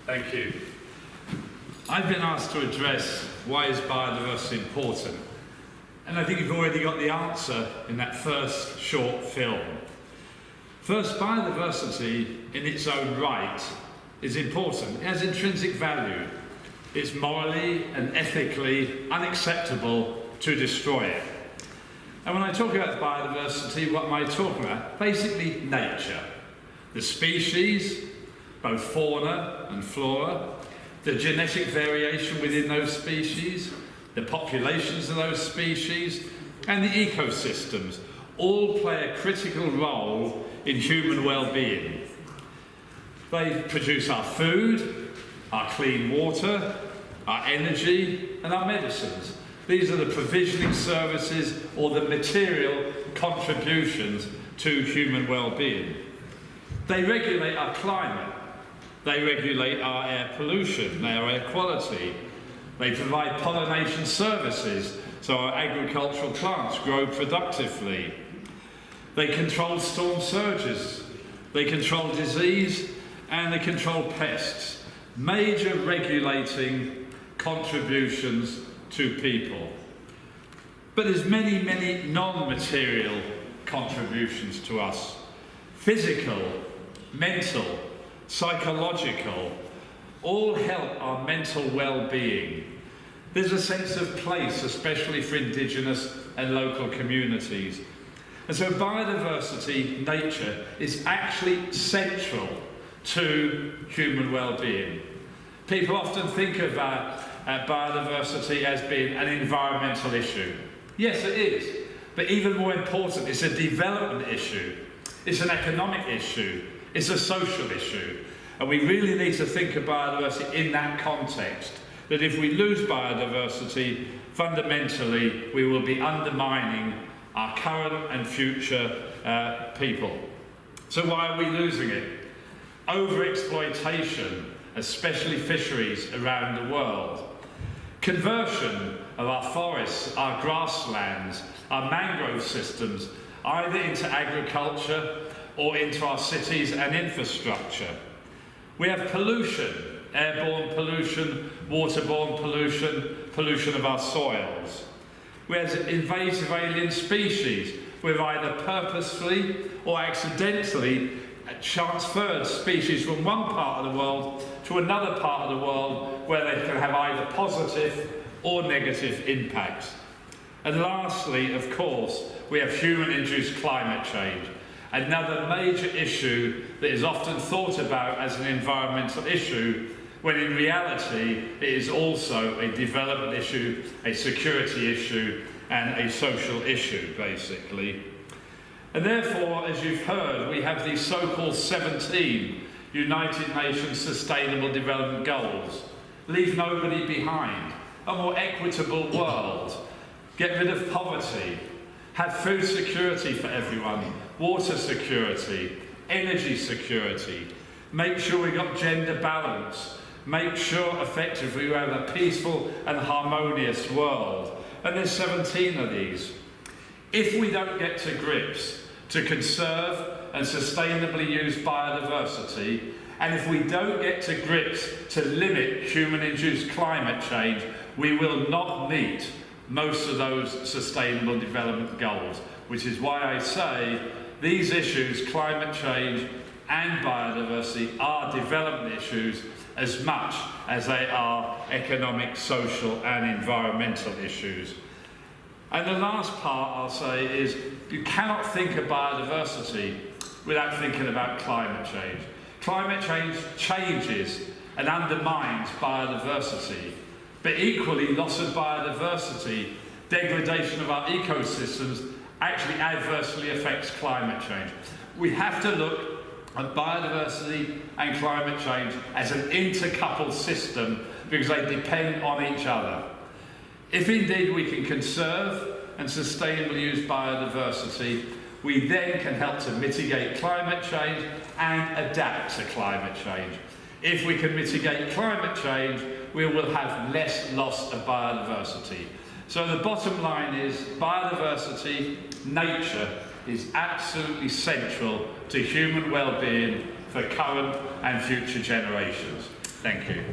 Thank you. I've been asked to address why is biodiversity important, and I think you've already got the answer in that first short film. First, biodiversity in its own right is important. It has intrinsic value. It's morally and ethically unacceptable to destroy it. And when I talk about biodiversity, what am I talking about? Basically nature. The species, both fauna and flora, the genetic variation within those species, the populations of those species, and the ecosystems all play a critical role in human well-being. They produce our food, our clean water, our energy, and our medicines. These are the provisioning services or the material contributions to human well-being. They regulate our climate. They regulate our air pollution, our air quality. They provide pollination services so our agricultural plants grow productively. They control storm surges. They control disease and they control pests. Major regulating contributions to people. But there's many, many non-material contributions to us. Physical, mental, psychological, all help our mental well-being. There's a sense of place, especially for indigenous and local communities. And so biodiversity, nature, is actually central to human well-being. People often think of biodiversity as being an environmental issue. Yes, it is. But even more important, it's a development issue. It's an economic issue. It's a social issue. And we really need to think of biodiversity in that context. That if we lose biodiversity, fundamentally, we will be undermining our current and future people. So why are we losing it? Overexploitation, especially fisheries around the world. Conversion of our forests, our grasslands, our mangrove systems, either into agriculture or into our cities and infrastructure. We have pollution, airborne pollution, waterborne pollution, pollution of our soils. We have invasive alien species. We've either purposefully or accidentally transferred species from one part of the world to another part of the world where they can have either positive or negative impacts. And lastly, of course, we have human-induced climate change, another major issue that is often thought about as an environmental issue, when in reality it is also a development issue, a security issue, and a social issue, basically. And therefore, as you've heard, we have these so-called 17 United Nations Sustainable Development Goals. Leave nobody behind. A more equitable world. Get rid of poverty. Have food security for everyone. Water security. Energy security. Make sure we've got gender balance. Make sure effectively we have a peaceful and harmonious world. And there's 17 of these. If we don't get to grips to conserve and sustainably use biodiversity, and if we don't get to grips to limit human-induced climate change, we will not meet most of those sustainable development goals, which is why I say these issues, climate change and biodiversity, are development issues as much as they are economic, social and environmental issues. And the last part I'll say is you cannot think of biodiversity without thinking about climate change. Climate change changes and undermines biodiversity, but equally loss of biodiversity, degradation of our ecosystems actually adversely affects climate change. We have to look at biodiversity and climate change as an intercoupled system because they depend on each other. If indeed we can conserve and sustainably use biodiversity, we then can help to mitigate climate change and adapt to climate change. If we can mitigate climate change, we will have less loss of biodiversity. So the bottom line is biodiversity, nature, is absolutely central to human well-being for current and future generations. Thank you.